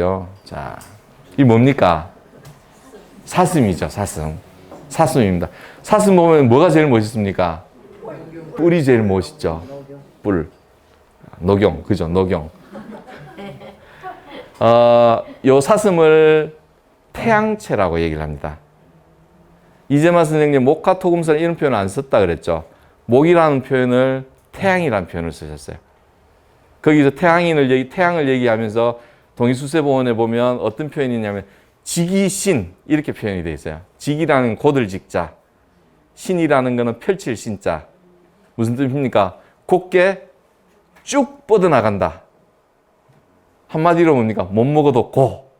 보시고요. 자, 이 뭡니까? 사슴이죠, 사슴. 사슴입니다. 사슴 보면 뭐가 제일 멋있습니까? 뿔이 제일 멋있죠. 뿔. 녹용, 그죠? 녹용. 요 사슴을 태양체라고 얘기를 합니다. 이재만 선생님 목화토금산 이런 표현을 안 썼다 그랬죠. 목이라는 표현을 태양이라는 표현을 쓰셨어요. 거기서 태양을 얘기하면서 동의수세보원에 보면 어떤 표현이 있냐면 직이신 이렇게 표현이 되어 있어요. 직이라는 곧을 직자, 신이라는 거는 펼칠 신자. 무슨 뜻입니까? 곧게 쭉 뻗어나간다. 한마디로 뭡니까? 못 먹어도 고.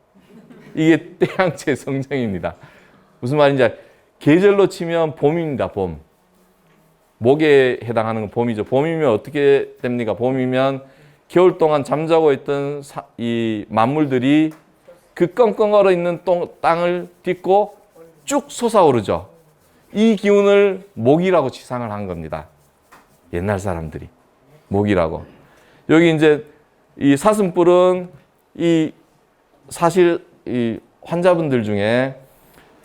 이게 태양체 성정입니다. 무슨 말인지 계절로 치면 봄입니다. 봄. 목에 해당하는 건 봄이죠. 봄이면 어떻게 됩니까? 봄이면 겨울 동안 잠자고 있던 이 만물들이 그 끙끙 얼어있는 땅을 딛고 쭉 솟아오르죠. 이 기운을 목이라고 치상을 한 겁니다. 옛날 사람들이. 목이라고. 여기 이제 이 사슴뿔은 사실 이 환자분들 중에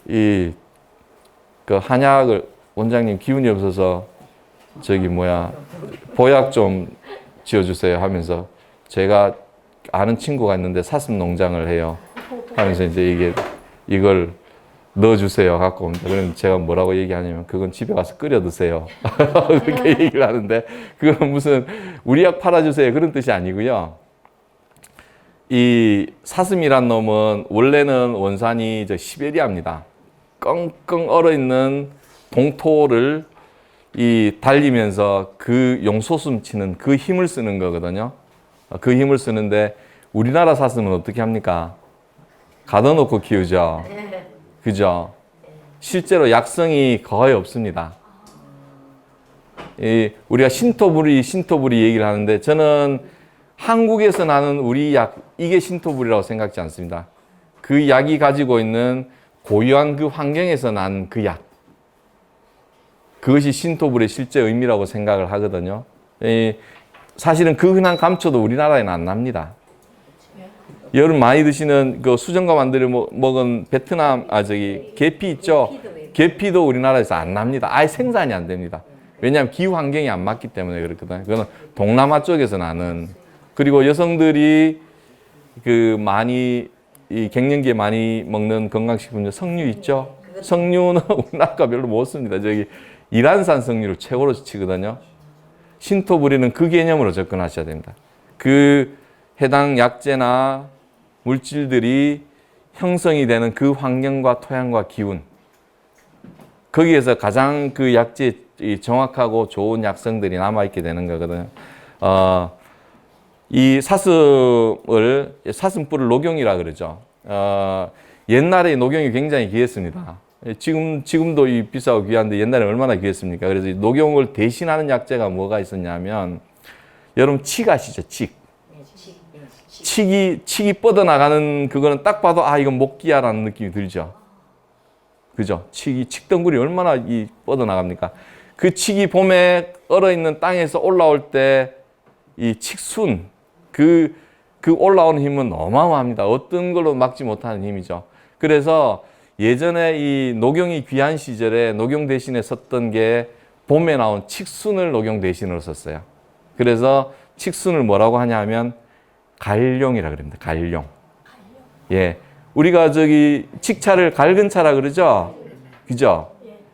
그 한약을 원장님 기운이 없어서 보약 좀 지어주세요 하면서 제가 아는 친구가 있는데 사슴 농장을 해요 하면서 이제 이걸 넣어주세요 갖고 옵니다. 그럼 제가 뭐라고 얘기하냐면 그건 집에 가서 끓여 드세요. 그렇게 얘기를 하는데 그건 무슨 우리 약 팔아주세요 그런 뜻이 아니고요. 이 사슴이란 놈은 원래는 원산이 시베리아입니다. 끙끙 얼어있는 동토를 달리면서 그 용솟음 치는 그 힘을 쓰는 거거든요. 그 힘을 쓰는데 우리나라 사슴은 어떻게 합니까? 가둬놓고 키우죠. 그죠? 실제로 약성이 거의 없습니다. 우리가 신토부리 얘기를 하는데 저는 한국에서 나는 우리 약, 이게 신토부리라고 생각지 않습니다. 그 약이 가지고 있는 고유한 그 환경에서 난 그 약. 그것이 신토불의 실제 의미라고 생각을 하거든요. 사실은 그 흔한 감초도 우리나라에는 안 납니다. 여름 많이 드시는 그 수정과 만들어 먹은 베트남, 계피 있죠? 계피도 우리나라에서 안 납니다. 아예 생산이 안 됩니다. 왜냐하면 기후 환경이 안 맞기 때문에 그렇거든요. 그거는 동남아 쪽에서 나는. 그리고 여성들이 이 갱년기에 많이 먹는 건강식품 석류 있죠? 석류는 우리나라가 별로 못 씁니다. 이란산 석류를 최고로 치거든요. 신토부리는 그 개념으로 접근하셔야 됩니다. 그 해당 약재나 물질들이 형성이 되는 그 환경과 토양과 기운, 거기에서 가장 그 약재의 정확하고 좋은 약성들이 남아있게 되는 거거든요. 이 사슴뿔을 녹용이라 그러죠. 옛날에 녹용이 굉장히 귀했습니다. 지금도 비싸고 귀한데 옛날에 얼마나 귀했습니까? 그래서 녹용을 대신하는 약재가 뭐가 있었냐면, 여러분 칡 아시죠? 칡. 칡이 뻗어나가는 그거는 딱 봐도 이건 목기야라는 느낌이 들죠. 그죠? 칡덩굴이 얼마나 뻗어나갑니까? 그 칡이 봄에 얼어있는 땅에서 올라올 때 이 칡순, 그 올라오는 힘은 어마어마합니다. 어떤 걸로 막지 못하는 힘이죠. 그래서 예전에 이 녹용이 귀한 시절에 녹용 대신에 썼던 게 봄에 나온 칡순을 녹용 대신으로 썼어요. 그래서 칡순을 뭐라고 하냐 하면 갈룡이라 그럽니다. 갈룡. 예. 우리가 칡차를 갈근 차라 그러죠? 그죠?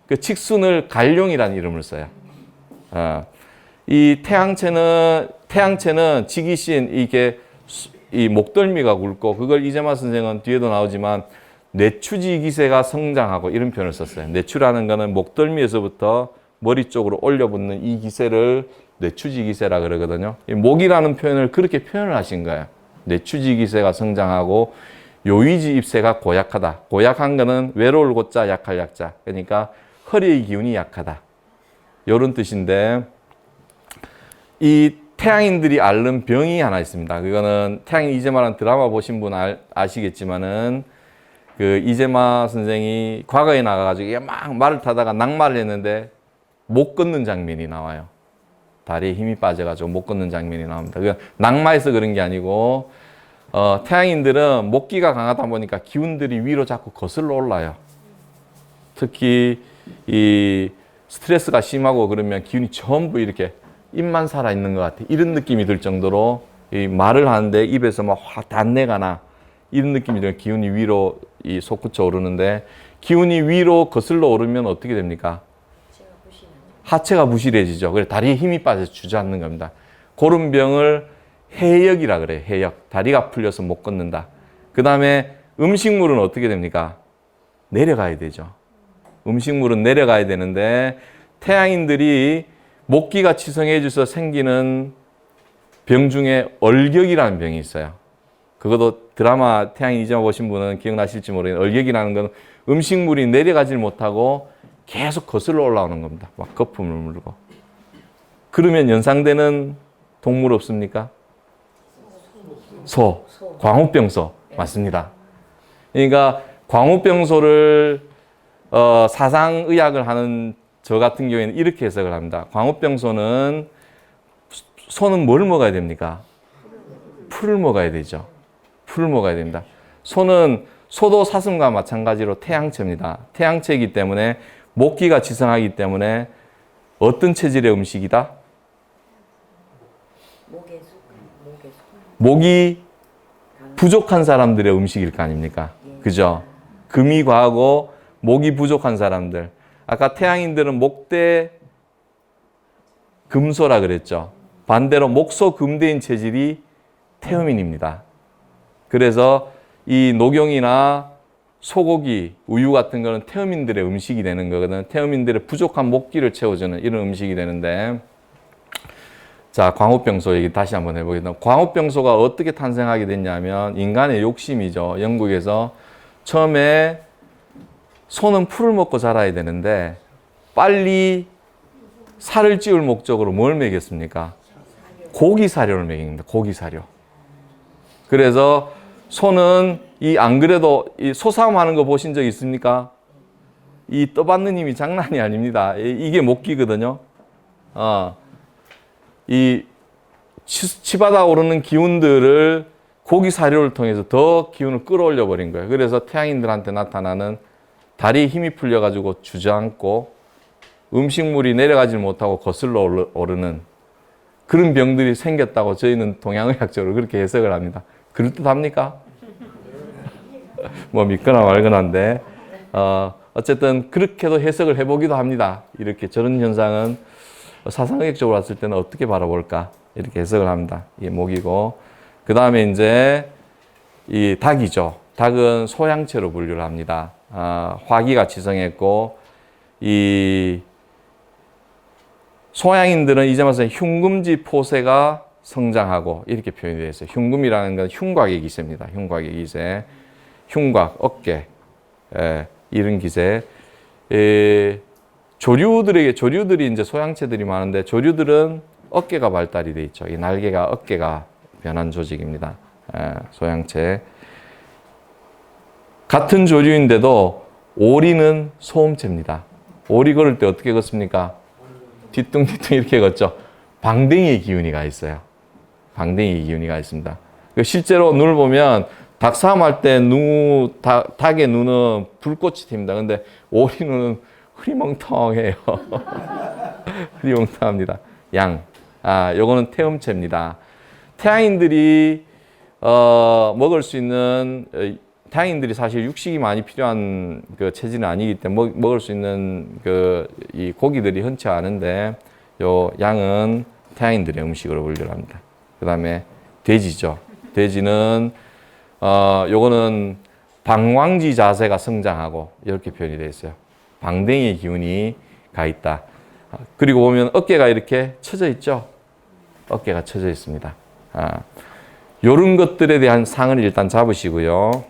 그 칡순을 갈룡이라는 이름을 써요. 이 태양체는 지기신 이 목덜미가 굵고, 그걸 이재마 선생은 뒤에도 나오지만 뇌추지 기세가 성장하고 이런 표현을 썼어요. 뇌추라는 거는 목덜미에서부터 머리 쪽으로 올려붙는 이 기세를 뇌추지 기세라 그러거든요. 목이라는 표현을 그렇게 표현을 하신 거예요. 뇌추지 기세가 성장하고 요위지 입세가 고약하다. 고약한 거는 외로울 고자 약할 약자. 그러니까 허리의 기운이 약하다. 이런 뜻인데, 이 태양인들이 앓는 병이 하나 있습니다. 그거는 태양인 이재마라는 드라마 보신 분 아시겠지만은, 그 이재마 선생이 과거에 나가가지고 막 말을 타다가 낙마를 했는데 못 걷는 장면이 나와요. 다리에 힘이 빠져가지고 못 걷는 장면이 나옵니다. 그건 낙마해서 그런 게 아니고 태양인들은 목기가 강하다 보니까 기운들이 위로 자꾸 거슬러 올라요. 특히 이 스트레스가 심하고 그러면 기운이 전부 이렇게 입만 살아있는 것 같아. 이런 느낌이 들 정도로 이 말을 하는데 입에서 막 단내가 나. 이런 느낌이 들면 기운이 위로 이 솟구쳐 오르는데 기운이 위로 거슬러 오르면 어떻게 됩니까? 하체가 부실해지죠. 그래서 다리에 힘이 빠져서 주저앉는 겁니다. 그런 병을 해역이라 그래요. 해역. 다리가 풀려서 못 걷는다. 그 다음에 음식물은 어떻게 됩니까? 내려가야 되죠. 음식물은 내려가야 되는데 태양인들이 목기가 치성해져서 생기는 병 중에 얼격이라는 병이 있어요. 그것도 드라마 태양인 이정아 보신 분은 기억나실지 모르겠는데 얼격이라는 건 음식물이 내려가질 못하고 계속 거슬러 올라오는 겁니다. 막 거품을 물고. 그러면 연상되는 동물 없습니까? 소. 광우병소. 맞습니다. 그러니까 광우병소를 사상의학을 하는 저 같은 경우에는 이렇게 해석을 합니다. 광우병소는 소는 뭘 먹어야 됩니까? 풀을 먹어야 되죠. 풀을 먹어야 됩니다. 소도 사슴과 마찬가지로 태양체입니다. 태양체이기 때문에 목기가 지성하기 때문에 어떤 체질의 음식이다? 목이 부족한 사람들의 음식일 거 아닙니까? 그죠? 금이 과하고 목이 부족한 사람들. 아까 태양인들은 목대 금소라 그랬죠. 반대로 목소 금대인 체질이 태음인입니다. 그래서 이 녹용이나 소고기, 우유 같은 거는 태음인들의 음식이 되는 거거든요. 태음인들의 부족한 목기를 채워주는 이런 음식이 되는데 자, 광우병소 얘기 다시 한번 해보겠습니다. 광우병소가 어떻게 탄생하게 됐냐면 인간의 욕심이죠. 영국에서 처음에 소는 풀을 먹고 자라야 되는데 빨리 살을 찌울 목적으로 뭘 먹였습니까? 고기 사료를 먹입니다. 고기 사료. 그래서 소는 안 그래도 이 소싸움 하는 거 보신 적 있습니까? 이 떠받는 힘이 장난이 아닙니다. 이게 목기거든요. 이 치받아 오르는 기운들을 고기 사료를 통해서 더 기운을 끌어올려 버린 거예요. 그래서 태양인들한테 나타나는 다리에 힘이 풀려가지고 주저앉고 음식물이 내려가지 못하고 거슬러 오르는 그런 병들이 생겼다고 저희는 동양의학적으로 그렇게 해석을 합니다. 그럴듯합니까? 뭐 믿거나 말거나인데 어쨌든 그렇게도 해석을 해보기도 합니다. 이렇게 저런 현상은 사상의학적으로 봤을 때는 어떻게 바라볼까 이렇게 해석을 합니다. 이게 목이고 그 다음에 이제 이 닭이죠. 닭은 소양체로 분류를 합니다. 화기가 지성했고 이 소양인들은 이제 와서 흉금지 포세가 성장하고 이렇게 표현이 되어 있어요. 흉금이라는 건 흉곽의 기세입니다. 흉곽의 기세, 흉곽, 어깨 이런 기세. 조류들이 이제 소양체들이 많은데 조류들은 어깨가 발달이 돼 있죠. 이 날개가 어깨가 변한 조직입니다. 소양체. 같은 조류인데도 오리는 소음체입니다. 오리 걸을 때 어떻게 걷습니까? 뒤뚱뒤뚱 이렇게 걷죠. 방댕이의 기운이가 있어요. 방댕이의 기운이가 있습니다. 실제로 눈을 보면 닭 싸움할 때 닭의 눈은 불꽃이 튑니다. 근데 오리 눈은 흐리멍텅해요. 흐리멍텅합니다. 요거는 태음체입니다. 태양인들이 먹을 수 있는 태양인들이 사실 육식이 많이 필요한 그 체질은 아니기 때문에 먹을 수 있는 이 고기들이 흔치 않은데 요 양은 태양인들의 음식으로 분류를 합니다. 그 다음에 돼지죠. 돼지는 요거는 방왕지 자세가 성장하고 이렇게 표현이 되어 있어요. 방댕이의 기운이 가 있다. 그리고 보면 어깨가 이렇게 처져 있죠. 어깨가 처져 있습니다. 요런 것들에 대한 상을 일단 잡으시고요.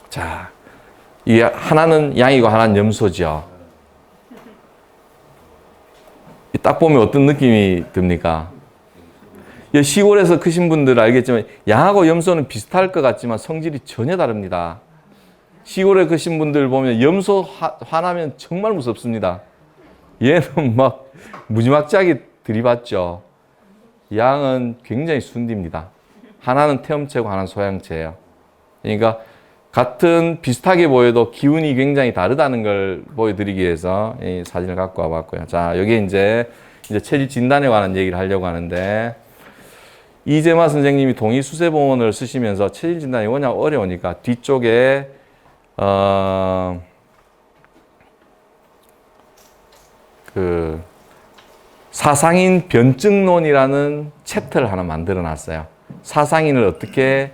자, 이 하나는 양이고 하나는 염소죠. 딱 보면 어떤 느낌이 듭니까? 시골에서 크신 분들 알겠지만 양하고 염소는 비슷할 것 같지만 성질이 전혀 다릅니다. 시골에 크신 분들 보면 염소 화나면 정말 무섭습니다. 얘는 막 무지막지하게 들이받죠. 양은 굉장히 순디입니다. 하나는 태음체고 하나는 소양체예요. 그러니까 같은 비슷하게 보여도 기운이 굉장히 다르다는 걸 보여드리기 위해서 이 사진을 갖고 와봤고요. 자, 여기 이제 체질 진단에 관한 얘기를 하려고 하는데, 이재마 선생님이 동의 수세본을 쓰시면서 체질 진단이 워낙 어려우니까 뒤쪽에 그 사상인 변증론이라는 챕터를 하나 만들어 놨어요. 사상인을 어떻게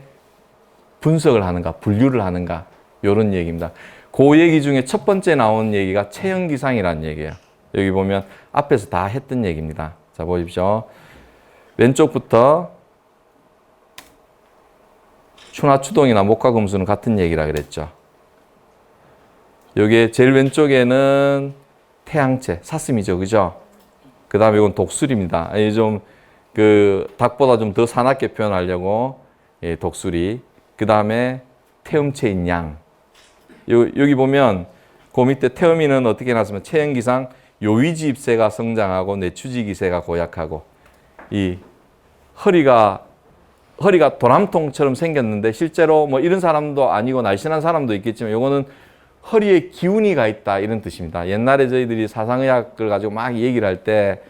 분석을 하는가, 분류를 하는가, 이런 얘기입니다. 그 얘기 중에 첫 번째 나온 얘기가 체형기상이라는 얘기예요. 여기 보면 앞에서 다 했던 얘기입니다. 자, 보십시오. 왼쪽부터 추나추동이나 목화금수는 같은 얘기라 그랬죠. 여기 제일 왼쪽에는 태양체, 사슴이죠, 그죠? 그 다음에 이건 독수리입니다. 좀 닭보다 좀 더 사납게 표현하려고 독수리. 그 다음에 태음체인 양. 여기 보면 그 밑에 태음이는 어떻게 나왔으면 체형기상 요위지입새가 성장하고 뇌추지기새가 고약하고, 이 허리가 도람통처럼 생겼는데 실제로 뭐 이런 사람도 아니고 날씬한 사람도 있겠지만 요거는 허리에 기운이 가 있다, 이런 뜻입니다. 옛날에 저희들이 사상의학을 가지고 막 얘기를 할 때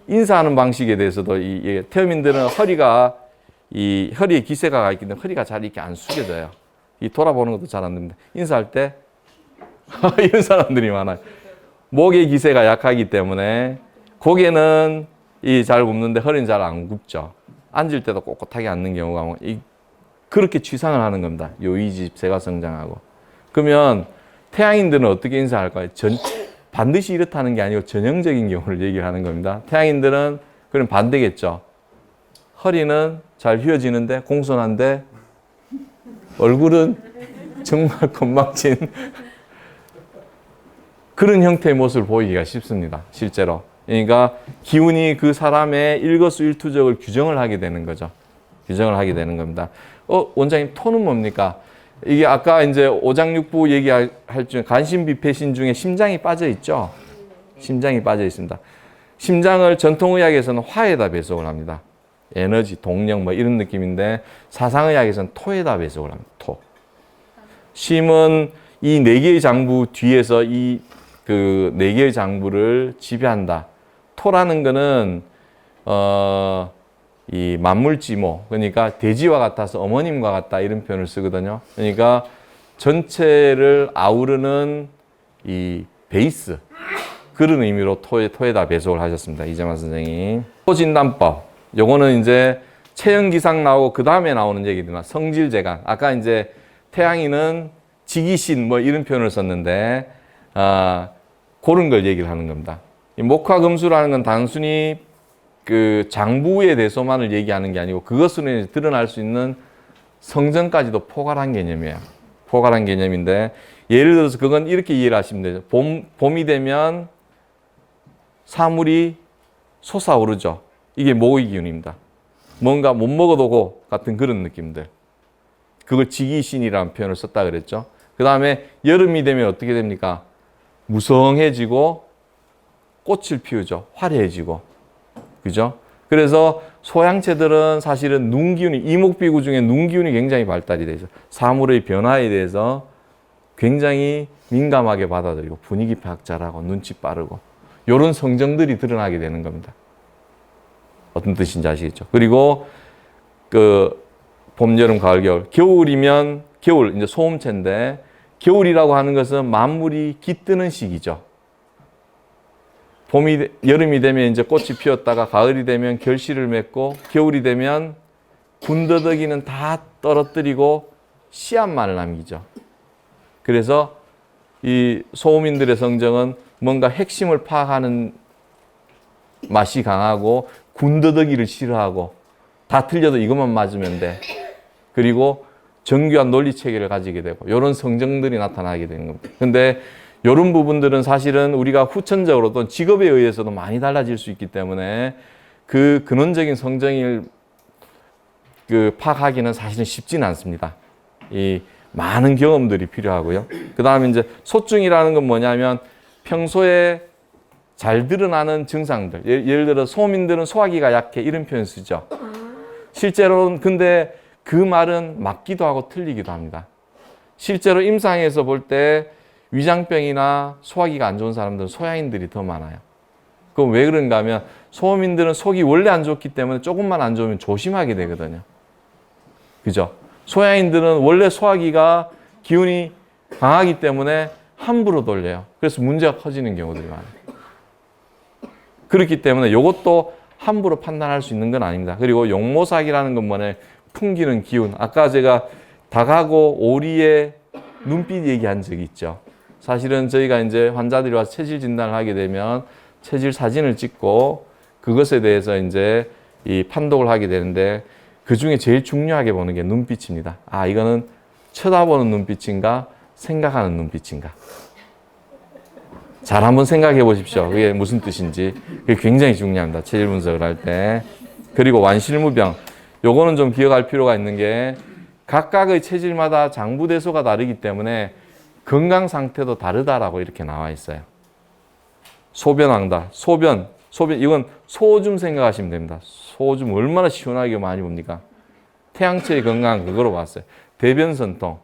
인사하는 방식에 대해서도 이 태음인들은 허리에 기세가 가 있기 때문에 허리가 잘 이렇게 안 숙여져요. 이 돌아보는 것도 잘 안 됩니다. 인사할 때 이런 사람들이 많아요. 목의 기세가 약하기 때문에 고개는 잘 굽는데 허리는 잘 안 굽죠. 앉을 때도 꼿꼿하게 앉는 경우가 그렇게 취상을 하는 겁니다. 요위지입새가 성장하고. 그러면 태양인들은 어떻게 인사할까요? 반드시 이렇다는 게 아니고 전형적인 경우를 얘기를 하는 겁니다. 태양인들은 그럼 반대겠죠. 허리는 잘 휘어지는데 공손한데 얼굴은 정말 건망진 그런 형태의 모습을 보이기가 쉽습니다. 실제로. 그러니까 기운이 그 사람의 일거수일투족을 규정을 하게 되는 거죠. 규정을 하게 되는 겁니다. 원장님, 토는 뭡니까? 이게 아까 이제 오장육부 얘기할 중에 간신비패신 중에 심장이 빠져 있죠. 심장이 빠져 있습니다. 심장을 전통의학에서는 화에다 배속을 합니다. 에너지, 동력 뭐 이런 느낌인데 사상의학에서는 토에다 배속을 합니다. 토. 심은 이 네 개의 장부 뒤에서 이 네 개의 장부를 지배한다. 토라는 거는 이 만물지모, 그러니까 돼지와 같아서 어머님과 같다, 이런 표현을 쓰거든요. 그러니까 전체를 아우르는 이 베이스, 그런 의미로 토에다 배속을 하셨습니다. 이재만 선생님. 토진단법, 요거는 이제 체형기상 나오고 그 다음에 나오는 얘기들은 성질재간. 아까 이제 태양이는 지기신 뭐 이런 표현을 썼는데 그런 걸 얘기를 하는 겁니다. 이 목화금수라는 건 단순히 그 장부에 대해서만을 얘기하는 게 아니고 그것으로 드러날 수 있는 성정까지도 포괄한 개념이에요. 포괄한 개념인데, 예를 들어서 그건 이렇게 이해를 하시면 되죠. 봄이 되면 사물이 솟아오르죠. 이게 목의 기운입니다. 뭔가 못 먹어도 같은 그런 느낌들. 그걸 지기신이라는 표현을 썼다 그랬죠. 그 다음에 여름이 되면 어떻게 됩니까? 무성해지고 꽃을 피우죠. 화려해지고. 그죠? 그래서 소양체들은 사실은 눈 기운이, 이목비구 중에 눈 기운이 굉장히 발달이 되죠. 사물의 변화에 대해서 굉장히 민감하게 받아들이고 분위기 파악 잘하고 눈치 빠르고 이런 성정들이 드러나게 되는 겁니다. 어떤 뜻인지 아시겠죠? 그리고 봄, 여름, 가을, 겨울. 겨울이면 겨울, 이제 소음체인데 겨울이라고 하는 것은 만물이 깃드는 시기죠. 여름이 되면 이제 꽃이 피었다가 가을이 되면 결실을 맺고 겨울이 되면 군더더기는 다 떨어뜨리고 씨앗만을 남기죠. 그래서 이 소음인들의 성정은 뭔가 핵심을 파악하는 맛이 강하고 군더더기를 싫어하고 다 틀려도 이것만 맞으면 돼. 그리고 정교한 논리 체계를 가지게 되고 이런 성정들이 나타나게 되는 겁니다. 근데 이런 부분들은 사실은 우리가 후천적으로 또 직업에 의해서도 많이 달라질 수 있기 때문에 그 근원적인 성정을 파악하기는 사실은 쉽지는 않습니다. 이 많은 경험들이 필요하고요. 그 다음에 이제 소증이라는 건 뭐냐면 평소에 잘 드러나는 증상들. 예를 들어 소민들은 소화기가 약해 이런 표현 쓰죠. 실제로는 근데 그 말은 맞기도 하고 틀리기도 합니다. 실제로 임상에서 볼 때 위장병이나 소화기가 안 좋은 사람들은 소양인들이 더 많아요. 그럼 왜 그런가 하면 소민들은 속이 원래 안 좋기 때문에 조금만 안 좋으면 조심하게 되거든요. 그죠? 소양인들은 원래 소화기가 기운이 강하기 때문에 함부로 돌려요. 그래서 문제가 커지는 경우들이 많아요. 그렇기 때문에 이것도 함부로 판단할 수 있는 건 아닙니다. 그리고 용모삭이라는 건 뭐냐? 풍기는 기운. 아까 제가 닭하고 오리의 눈빛 얘기한 적이 있죠. 사실은 저희가 이제 환자들이 와서 체질 진단을 하게 되면 체질 사진을 찍고 그것에 대해서 이제 이 판독을 하게 되는데 그 중에 제일 중요하게 보는 게 눈빛입니다. 아, 이거는 쳐다보는 눈빛인가? 생각하는 눈빛인가? 잘 한번 생각해 보십시오. 그게 무슨 뜻인지. 그게 굉장히 중요합니다. 체질 분석을 할 때. 그리고 완실무병. 요거는 좀 기억할 필요가 있는 게 각각의 체질마다 장부대소가 다르기 때문에 건강 상태도 다르다라고 이렇게 나와 있어요. 소변왕다. 소변. 이건 소오줌 생각하시면 됩니다. 소오줌 얼마나 시원하게 많이 봅니까? 태양체의 건강 그거로 봤어요. 대변선통.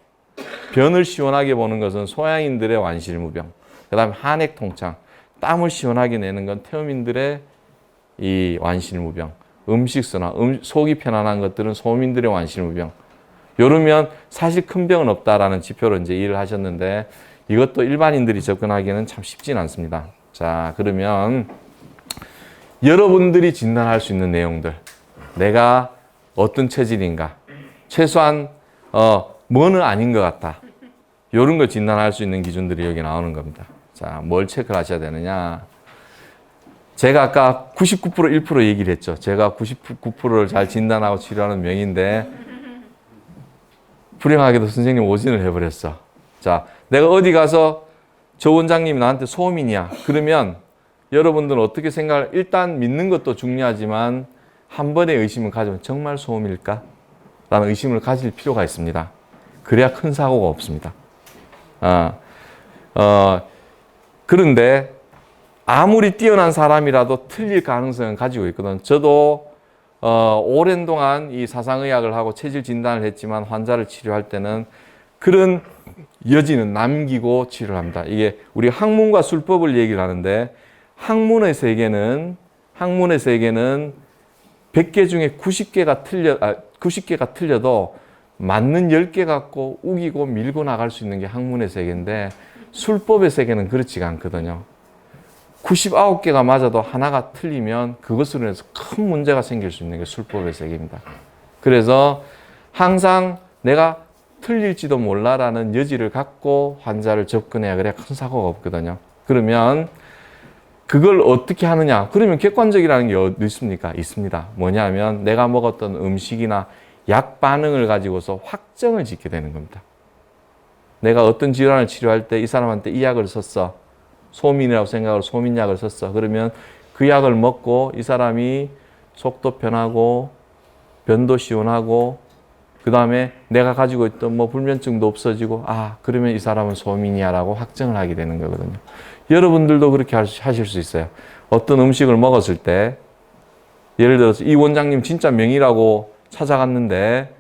변을 시원하게 보는 것은 소양인들의 완실무병. 그 다음에 한액통창. 땀을 시원하게 내는 건 태음인들의 이 완실무병. 음식순환, 속이 편안한 것들은 소민들의 완실무병. 요러면 사실 큰 병은 없다라는 지표로 이제 일을 하셨는데 이것도 일반인들이 접근하기에는 참 쉽진 않습니다. 자, 그러면 여러분들이 진단할 수 있는 내용들. 내가 어떤 체질인가. 최소한 뭐는 아닌 것 같다. 요런 거 진단할 수 있는 기준들이 여기 나오는 겁니다. 자, 뭘 체크를 하셔야 되느냐. 제가 아까 99% 1% 얘기를 했죠. 제가 99%를 잘 진단하고 치료하는 명인데 불행하게도 선생님 오진을 해버렸어. 자, 내가 어디 가서 저 원장님이 나한테 소민이야. 그러면 여러분들은 어떻게 생각을, 일단 믿는 것도 중요하지만 한 번의 의심을 가지면 정말 소음일까? 라는 의심을 가질 필요가 있습니다. 그래야 큰 사고가 없습니다. 그런데 아무리 뛰어난 사람이라도 틀릴 가능성은 가지고 있거든. 저도 오랜 동안 이 사상의학을 하고 체질 진단을 했지만 환자를 치료할 때는 그런 여지는 남기고 치료를 합니다. 이게 우리 학문과 술법을 얘기를 하는데 학문의 세계는 100개 중에 90개가 틀려도 맞는 10개 갖고 우기고 밀고 나갈 수 있는 게 학문의 세계인데 술법의 세계는 그렇지가 않거든요. 99개가 맞아도 하나가 틀리면 그것으로 인해서 큰 문제가 생길 수 있는 게 술법의 세계입니다. 그래서 항상 내가 틀릴지도 몰라라는 여지를 갖고 환자를 접근해야 그래야 큰 사고가 없거든요. 그러면 그걸 어떻게 하느냐? 그러면 객관적이라는 게 어디 있습니까? 있습니다. 뭐냐면 내가 먹었던 음식이나 약 반응을 가지고서 확정을 짓게 되는 겁니다. 내가 어떤 질환을 치료할 때 이 사람한테 이 약을 썼어. 소민이라고 생각하고 소민약을 썼어. 그러면 그 약을 먹고 이 사람이 속도 편하고 변도 시원하고 그 다음에 내가 가지고 있던 뭐 불면증도 없어지고 그러면 이 사람은 소민이야라고 확정을 하게 되는 거거든요. 여러분들도 그렇게 하실 수 있어요. 어떤 음식을 먹었을 때 예를 들어서 이 원장님 진짜 명의라고 찾아갔는데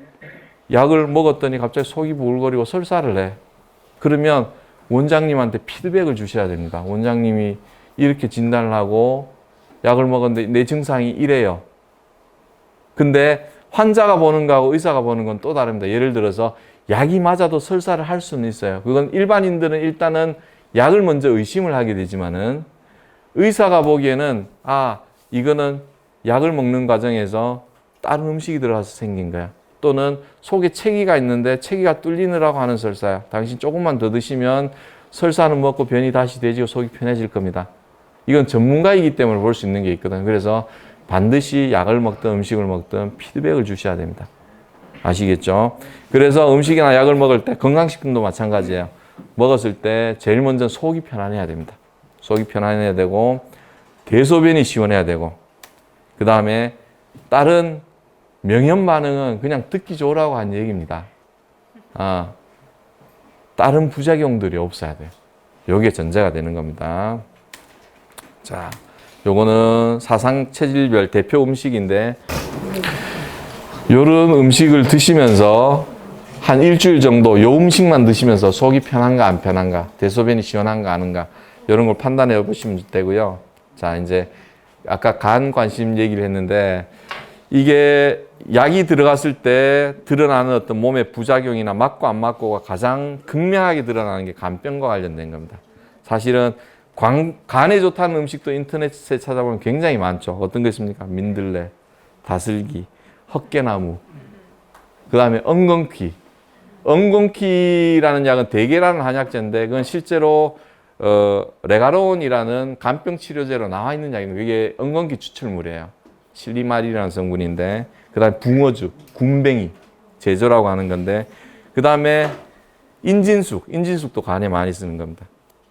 약을 먹었더니 갑자기 속이 부글거리고 설사를 해. 그러면 원장님한테 피드백을 주셔야 됩니다. 원장님이 이렇게 진단을 하고 약을 먹었는데 내 증상이 이래요. 근데 환자가 보는 거하고 의사가 보는 건 또 다릅니다. 예를 들어서 약이 맞아도 설사를 할 수는 있어요. 그건 일반인들은 일단은 약을 먼저 의심을 하게 되지만은 의사가 보기에는 이거는 약을 먹는 과정에서 다른 음식이 들어가서 생긴 거야. 또는 속에 체기가 있는데 체기가 뚫리느라고 하는 설사야. 당신 조금만 더 드시면 설사는 먹고 변이 다시 되지고 속이 편해질 겁니다. 이건 전문가이기 때문에 볼 수 있는 게 있거든. 그래서 반드시 약을 먹든 음식을 먹든 피드백을 주셔야 됩니다. 아시겠죠? 그래서 음식이나 약을 먹을 때 건강식품도 마찬가지예요. 먹었을 때 제일 먼저 속이 편안해야 됩니다. 속이 편안해야 되고 대소변이 시원해야 되고 그 다음에 다른 명현 반응은 그냥 듣기 좋으라고 한 얘기입니다. 다른 부작용들이 없어야 돼요. 이게 전제가 되는 겁니다. 자, 요거는 사상 체질별 대표 음식인데, 요런 음식을 드시면서 한 일주일 정도 요 음식만 드시면서 속이 편한가 안 편한가, 대소변이 시원한가 아닌가, 이런 걸 판단해 보시면 되고요. 자, 이제 아까 간 관심 얘기를 했는데, 이게 약이 들어갔을 때 드러나는 어떤 몸의 부작용이나 맞고 안 맞고가 가장 극명하게 드러나는 게 간병과 관련된 겁니다. 사실은 간에 좋다는 음식도 인터넷에 찾아보면 굉장히 많죠. 어떤 게 있습니까? 민들레, 다슬기, 헛개나무, 그 다음에 엉겅퀴. 엉겅퀴라는 약은 대개라는 한약재인데, 그건 실제로 레가론이라는 간병 치료제로 나와 있는 약입니다. 이게 엉겅퀴 추출물이에요. 실리마린이라는 성분인데, 그 다음에 붕어죽, 군뱅이, 제조라고 하는 건데, 그 다음에 인진숙도 간에 많이 쓰는 겁니다.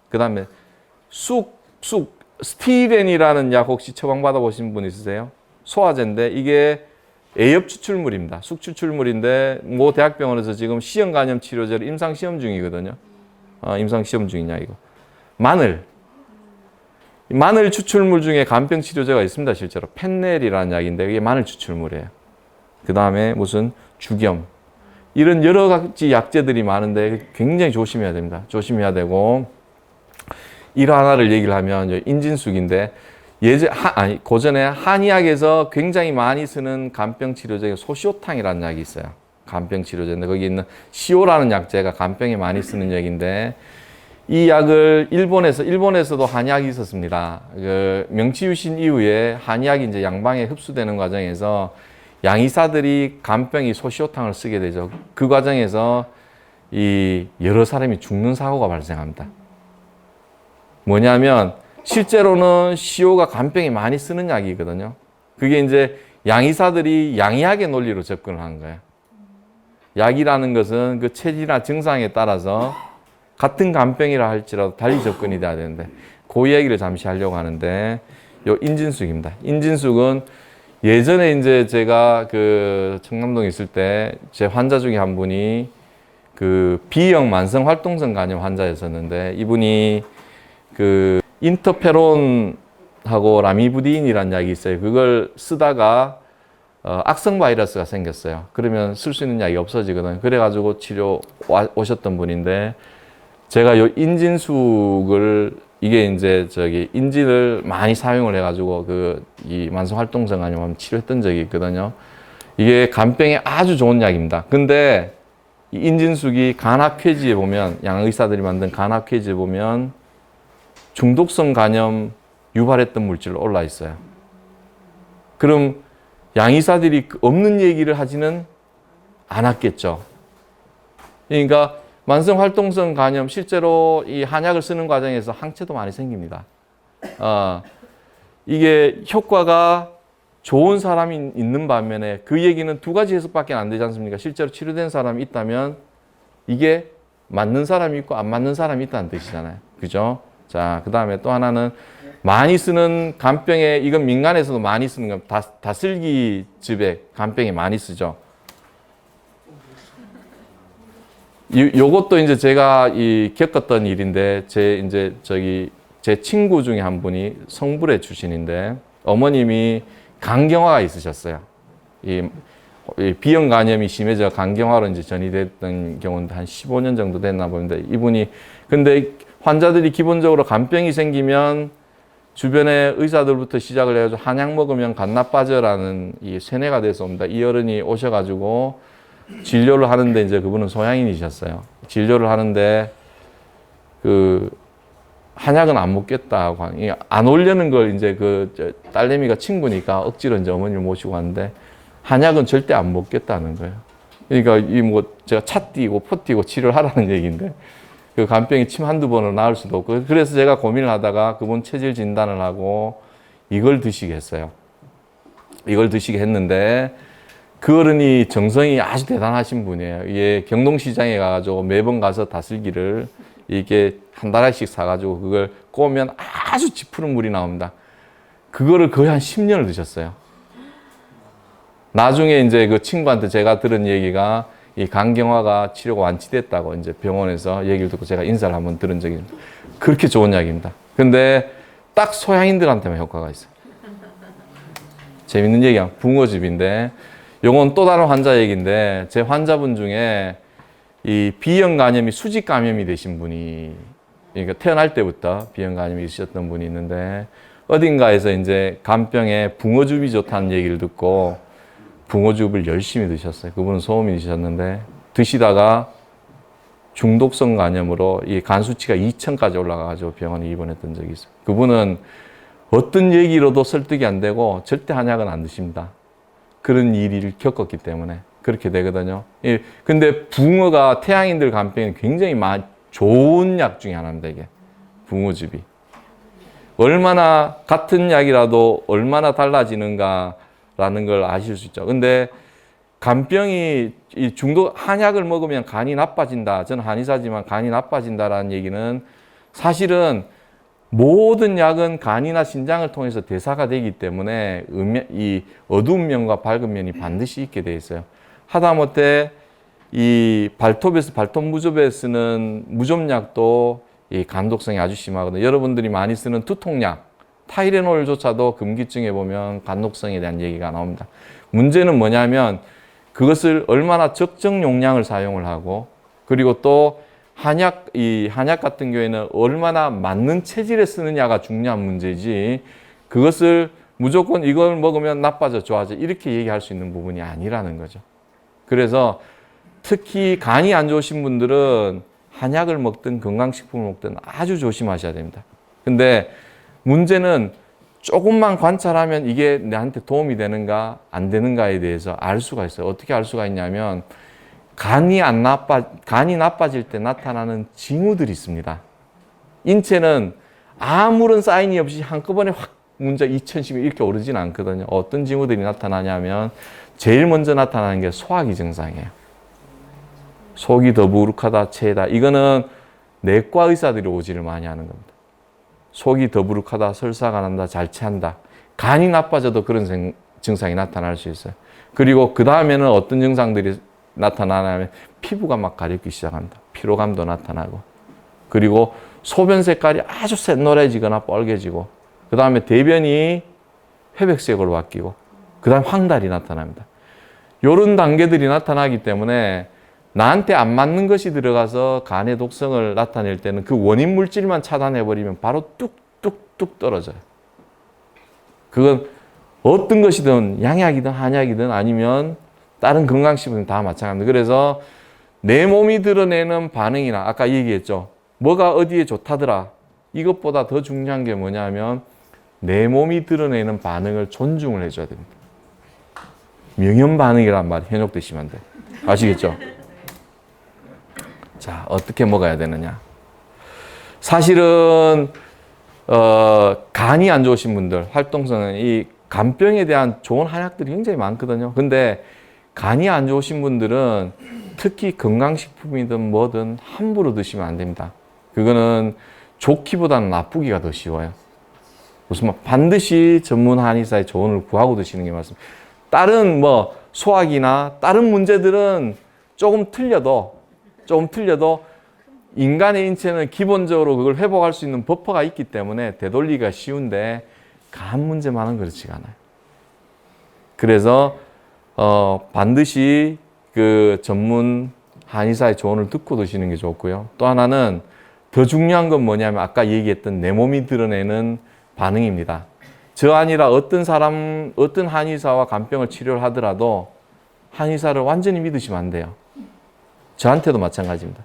그 다음에 스티렌이라는 약 혹시 처방받아 보신 분 있으세요? 소화제인데, 이게 A엽 추출물입니다. 쑥 추출물인데, 모 대학병원에서 지금 시형 간염 치료제를 임상 시험 중이거든요. 임상 시험 중이냐, 이거. 마늘 추출물 중에 간병 치료제가 있습니다, 실제로. 펜넬이라는 약인데, 이게 마늘 추출물이에요. 그 다음에 무슨 주겸. 이런 여러 가지 약재들이 많은데 굉장히 조심해야 됩니다. 조심해야 되고, 일 하나를 얘기를 하면 인진숙인데, 고전에 한의학에서 굉장히 많이 쓰는 간병 치료제가 소시오탕이라는 약이 있어요. 간병 치료제인데, 거기 있는 시오라는 약재가 간병에 많이 쓰는 약인데, 이 약을 일본에서도 한의학이 있었습니다. 그 명치유신 이후에 한의학이 이제 양방에 흡수되는 과정에서 양의사들이 간병이 소시오탕을 쓰게 되죠. 그 과정에서 이 여러 사람이 죽는 사고가 발생합니다. 뭐냐면 실제로는 시오가 간병에 많이 쓰는 약이거든요. 그게 이제 양의사들이 양의학의 논리로 접근을 한 거예요. 약이라는 것은 그 체질이나 증상에 따라서 같은 간병이라 할지라도 달리 접근이 돼야 되는데, 그 이야기를 잠시 하려고 하는데, 요 인진숙입니다. 인진숙은 예전에 이제 제가 그 청남동에 있을 때 제 환자 중에 한 분이 그 B형 만성 활동성 간염 환자였었는데, 이분이 그 인터페론하고 라미부딘이라는 약이 있어요. 그걸 쓰다가 악성 바이러스가 생겼어요. 그러면 쓸 수 있는 약이 없어지거든요. 그래가지고 치료 오셨던 분인데, 제가 요 인진숙을, 이게 이제 인진을 많이 사용을 해가지고 이 만성 활동성 간염 치료했던 적이 있거든요. 이게 간병에 아주 좋은 약입니다. 근데 이 인진숙이 간악회지에 보면, 양의사들이 만든 간악회지에 보면 중독성 간염 유발했던 물질로 올라 있어요. 그럼 양의사들이 없는 얘기를 하지는 않았겠죠. 그러니까 만성 활동성 간염, 실제로 이 한약을 쓰는 과정에서 항체도 많이 생깁니다. 이게 효과가 좋은 사람이 있는 반면에 그 얘기는 두 가지 해석밖에 안 되지 않습니까? 실제로 치료된 사람이 있다면 이게 맞는 사람이 있고 안 맞는 사람이 있다는 뜻이잖아요. 그죠? 자, 그 다음에 또 하나는 많이 쓰는 간병에, 이건 민간에서도 많이 쓰는 건 다슬기즙에 간병에 많이 쓰죠. 요것도 이제 제가 겪었던 일인데, 제 친구 중에 한 분이 성불의 출신인데, 어머님이 간경화가 있으셨어요. 이 비형 간염이 심해져 간경화로 이제 전이됐던 경우는 한 15년 정도 됐나 보는데, 이분이, 근데 환자들이 기본적으로 간병이 생기면 주변에 의사들부터 시작을 해가지고 한약 먹으면 간 나빠져라는 이 세뇌가 돼서 옵니다. 이 어른이 오셔가지고 진료를 하는데, 이제 그분은 소양인이셨어요. 진료를 하는데 그 한약은 안 먹겠다고 안 올려는 걸 이제 딸내미가 친구니까 억지로 이제 어머니를 모시고 왔는데, 한약은 절대 안 먹겠다는 거예요. 그러니까 제가 차 띄고 포 띄고 치료를 하라는 얘기인데, 그 간병이 침 한두 번으로 나을 수도 없고, 그래서 제가 고민을 하다가 그분 체질 진단을 하고 이걸 드시게 했어요. 이걸 드시게 했는데, 그 어른이 정성이 아주 대단하신 분이에요. 이게 경동시장에 가가지고 매번 가서 다슬기를 이렇게 한 달씩 사가지고 그걸 꼬우면 아주 짙은 물이 나옵니다. 그거를 거의 한 10년을 드셨어요. 나중에 이제 그 친구한테 제가 들은 얘기가, 이 간경화가 치료가 완치됐다고 이제 병원에서 얘기를 듣고 제가 인사를 한번 들은 적이 있습니다. 그렇게 좋은 약입니다. 근데 딱 소양인들한테만 효과가 있어요. 재밌는 얘기야. 붕어즙인데, 요건 또 다른 환자 얘기인데, 제 환자분 중에 이 B형 간염이 수직 감염이 되신 분이, 그러니까 태어날 때부터 B형 간염이 있으셨던 분이 있는데, 어딘가에서 이제 간병에 붕어즙이 좋다는 얘기를 듣고 붕어즙을 열심히 드셨어요. 그분은 소음이 드셨는데, 드시다가 중독성 간염으로 이 간 수치가 2000까지 올라가가지고 병원에 입원했던 적이 있어요. 그분은 어떤 얘기로도 설득이 안 되고 절대 한약은 안 드십니다. 그런 일을 겪었기 때문에 그렇게 되거든요. 예, 근데 붕어가 태양인들 간병에 굉장히 좋은 약 중에 하나입니다. 이게 붕어즙이 얼마나 같은 약이라도 얼마나 달라지는가라는 걸 아실 수 있죠. 근데 간병이 이 중독 한약을 먹으면 간이 나빠진다. 저는 한의사지만 간이 나빠진다라는 얘기는 사실은 모든 약은 간이나 신장을 통해서 대사가 되기 때문에 이 어두운 면과 밝은 면이 반드시 있게 돼 있어요. 하다못해 이 발톱 무좀에 쓰는 무좀약도 이 간독성이 아주 심하거든요. 여러분들이 많이 쓰는 두통약 타이레놀조차도 금기증에 보면 간독성에 대한 얘기가 나옵니다. 문제는 뭐냐면 그것을 얼마나 적정 용량을 사용을 하고, 그리고 또 한약 같은 경우에는 얼마나 맞는 체질에 쓰느냐가 중요한 문제지, 그것을 무조건 이걸 먹으면 나빠져, 좋아져, 이렇게 얘기할 수 있는 부분이 아니라는 거죠. 그래서 특히 간이 안 좋으신 분들은 한약을 먹든 건강식품을 먹든 아주 조심하셔야 됩니다. 근데 문제는 조금만 관찰하면 이게 나한테 도움이 되는가 안 되는가에 대해서 알 수가 있어요. 어떻게 알 수가 있냐면 간이 나빠질 때 나타나는 징후들이 있습니다. 인체는 아무런 사인이 없이 한꺼번에 확 문제 2010 이렇게 오르진 않거든요. 어떤 징후들이 나타나냐면 제일 먼저 나타나는 게 소화기 증상이에요. 속이 더부룩하다, 체다. 이거는 내과 의사들이 오지를 많이 하는 겁니다. 속이 더부룩하다, 설사가 난다, 잘 체한다. 간이 나빠져도 그런 증상이 나타날 수 있어요. 그리고 그 다음에는 어떤 증상들이 나타나냐면 피부가 막 가렵기 시작합니다. 피로감도 나타나고. 그리고 소변 색깔이 아주 샛노래지거나 뻘개지고, 그 다음에 대변이 회백색으로 바뀌고, 그 다음에 황달이 나타납니다. 이런 단계들이 나타나기 때문에 나한테 안 맞는 것이 들어가서 간의 독성을 나타낼 때는 그 원인 물질만 차단해버리면 바로 뚝뚝뚝 떨어져요. 그건 어떤 것이든 양약이든 한약이든 아니면 다른 건강식품이든 다 마찬가지입니다. 그래서 내 몸이 드러내는 반응이나 아까 얘기했죠. 뭐가 어디에 좋다더라. 이것보다 더 중요한 게 뭐냐면 내 몸이 드러내는 반응을 존중을 해줘야 됩니다. 명현 반응이란 말이 현혹되시면 안 돼요. 아시겠죠? 자, 어떻게 먹어야 되느냐. 사실은 간이 안 좋으신 분들, 활동성은 이 간병에 대한 좋은 한약들이 굉장히 많거든요. 근데 간이 안 좋으신 분들은 특히 건강식품이든 뭐든 함부로 드시면 안 됩니다. 그거는 좋기보다는 나쁘기가 더 쉬워요. 무슨 반드시 전문 한의사의 조언을 구하고 드시는 게 맞습니다. 다른 소화기나 다른 문제들은 조금 틀려도 인간의 인체는 기본적으로 그걸 회복할 수 있는 버퍼가 있기 때문에 되돌리기가 쉬운데 간 문제만은 그렇지가 않아요. 그래서 반드시 그 전문 한의사의 조언을 듣고 드시는 게 좋고요. 또 하나는 더 중요한 건 뭐냐면 아까 얘기했던 내 몸이 드러내는 반응입니다. 저 아니라 어떤 한의사와 간병을 치료를 하더라도 한의사를 완전히 믿으시면 안 돼요. 저한테도 마찬가지입니다.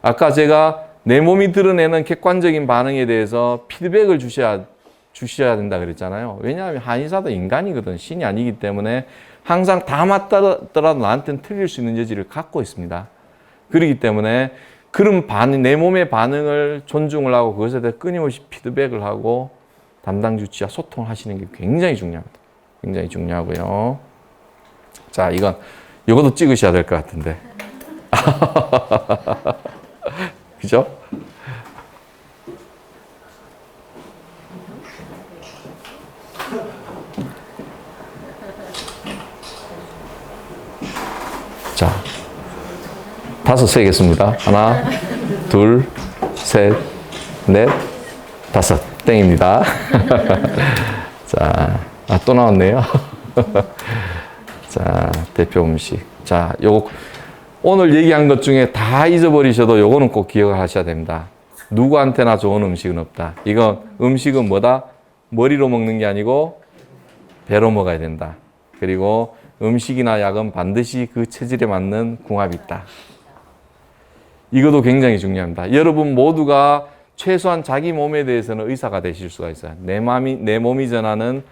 아까 제가 내 몸이 드러내는 객관적인 반응에 대해서 피드백을 주셔야 된다 그랬잖아요. 왜냐하면 한의사도 인간이거든. 신이 아니기 때문에 항상 다 맞더라도 나한테는 틀릴 수 있는 여지를 갖고 있습니다. 그렇기 때문에 그런 내 몸의 반응을 존중을 하고 그것에 대해 끊임없이 피드백을 하고 담당 주치와 소통을 하시는 게 굉장히 중요합니다. 굉장히 중요하고요. 자, 이것도 찍으셔야 될 것 같은데. 그죠? 자, 5 세겠습니다. 하나, 둘, 셋, 넷, 5. 땡입니다. 자, 또 나왔네요. 자, 대표 음식. 자, 요거 오늘 얘기한 것 중에 다 잊어버리셔도 요거는 꼭 기억을 하셔야 됩니다. 누구한테나 좋은 음식은 없다. 이건 음식은 뭐다? 머리로 먹는 게 아니고 배로 먹어야 된다. 그리고 음식이나 약은 반드시 그 체질에 맞는 궁합이 있다. 이것도 굉장히 중요합니다. 여러분 모두가 최소한 자기 몸에 대해서는 의사가 되실 수가 있어요. 내 몸이 전하는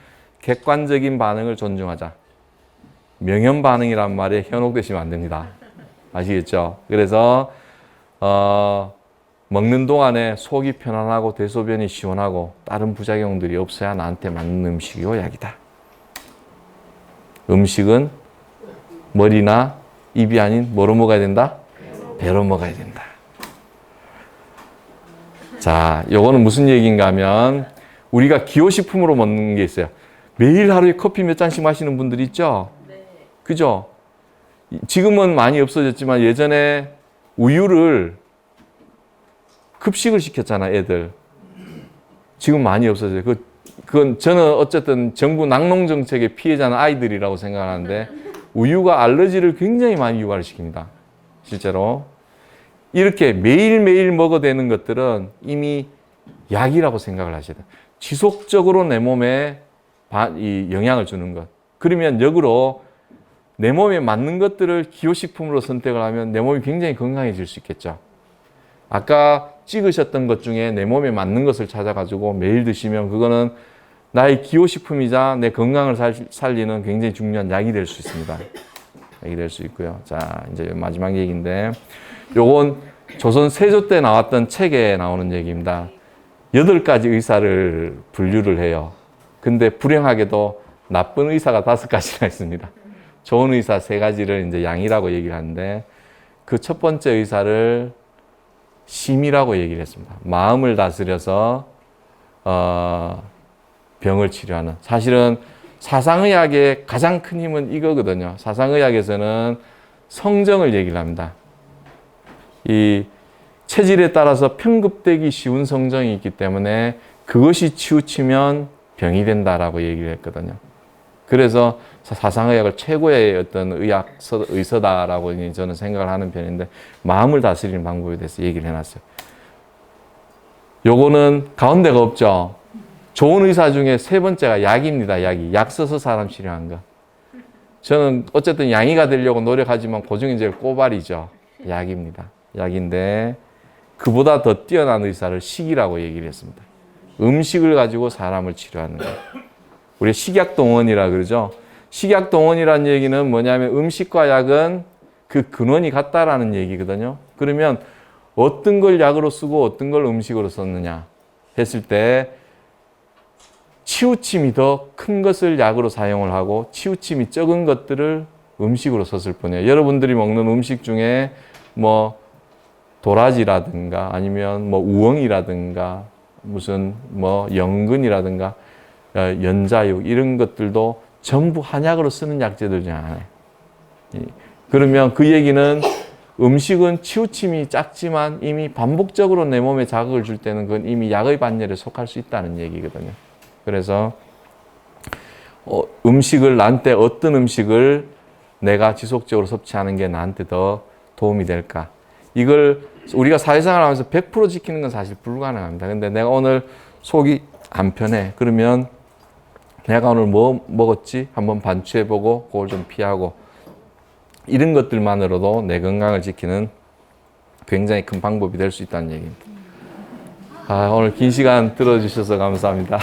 객관적인 반응을 존중하자. 명현 반응이란 말에 현혹되시면 안 됩니다. 아시겠죠? 그래서 먹는 동안에 속이 편안하고 대소변이 시원하고 다른 부작용들이 없어야 나한테 맞는 음식이고 약이다. 음식은 머리나 입이 아닌 뭐로 먹어야 된다? 배로 먹어야 된다. 자, 요거는 무슨 얘기인가 하면 우리가 기호식품으로 먹는 게 있어요. 매일 하루에 커피 몇 잔씩 마시는 분들 있죠? 그죠? 지금은 많이 없어졌지만 예전에 우유를 급식을 시켰잖아, 애들. 지금 많이 없어져요. 그건 저는 어쨌든 정부 낙농 정책의 피해자는 아이들이라고 생각하는데 우유가 알러지를 굉장히 많이 유발을 시킵니다. 실제로. 이렇게 매일매일 먹어야 되는 것들은 이미 약이라고 생각을 하셔야 돼요. 지속적으로 내 몸에 이 영향을 주는 것. 그러면 역으로 내 몸에 맞는 것들을 기호식품으로 선택을 하면 내 몸이 굉장히 건강해질 수 있겠죠. 아까 찍으셨던 것 중에 내 몸에 맞는 것을 찾아가지고 매일 드시면 그거는 나의 기호식품이자 내 건강을 살리는 굉장히 중요한 약이 될 수 있습니다. 약이 될 수 있고요. 자, 이제 마지막 얘기인데 요건 조선 세조 때 나왔던 책에 나오는 얘기입니다. 8가지 의사를 분류를 해요. 근데 불행하게도 나쁜 의사가 5가지나 있습니다. 좋은 의사 3가지를 이제 양이라고 얘기를 하는데 그 첫 번째 의사를 심이라고 얘기를 했습니다. 마음을 다스려서 병을 치료하는. 사실은 사상의학의 가장 큰 힘은 이거거든요. 사상의학에서는 성정을 얘기를 합니다. 이 체질에 따라서 편급되기 쉬운 성정이 있기 때문에 그것이 치우치면 병이 된다라고 얘기를 했거든요. 그래서 사상의학을 최고의 어떤 의서다라고 저는 생각을 하는 편인데 마음을 다스리는 방법에 대해서 얘기를 해놨어요. 요거는 가운데가 없죠. 좋은 의사 중에 3번째가 약입니다. 약 써서 사람 치료한 거. 저는 어쨌든 양의가 되려고 노력하지만 그중에 제일 꼬발이죠. 약입니다. 약인데 그보다 더 뛰어난 의사를 식이라고 얘기를 했습니다. 음식을 가지고 사람을 치료하는 거예요. 우리 식약동원이라 그러죠. 식약동원이라는 얘기는 뭐냐면 음식과 약은 그 근원이 같다라는 얘기거든요. 그러면 어떤 걸 약으로 쓰고 어떤 걸 음식으로 썼느냐 했을 때 치우침이 더 큰 것을 약으로 사용을 하고 치우침이 적은 것들을 음식으로 썼을 뿐이에요. 여러분들이 먹는 음식 중에 뭐 도라지라든가 아니면 뭐 우엉이라든가 무슨 뭐 연근이라든가 연자육 이런 것들도 전부 한약으로 쓰는 약재들 중에 하나예요. 그러면 그 얘기는 음식은 치우침이 작지만 이미 반복적으로 내 몸에 자극을 줄 때는 그건 이미 약의 반열에 속할 수 있다는 얘기거든요. 그래서 음식을 나한테 어떤 음식을 내가 지속적으로 섭취하는 게 나한테 더 도움이 될까? 이걸 우리가 사회생활 하면서 100% 지키는 건 사실 불가능합니다. 근데 내가 오늘 속이 안 편해. 그러면 내가 오늘 뭐 먹었지? 한번 반추해보고 그걸 좀 피하고 이런 것들만으로도 내 건강을 지키는 굉장히 큰 방법이 될 수 있다는 얘기입니다. 오늘 긴 시간 들어주셔서 감사합니다.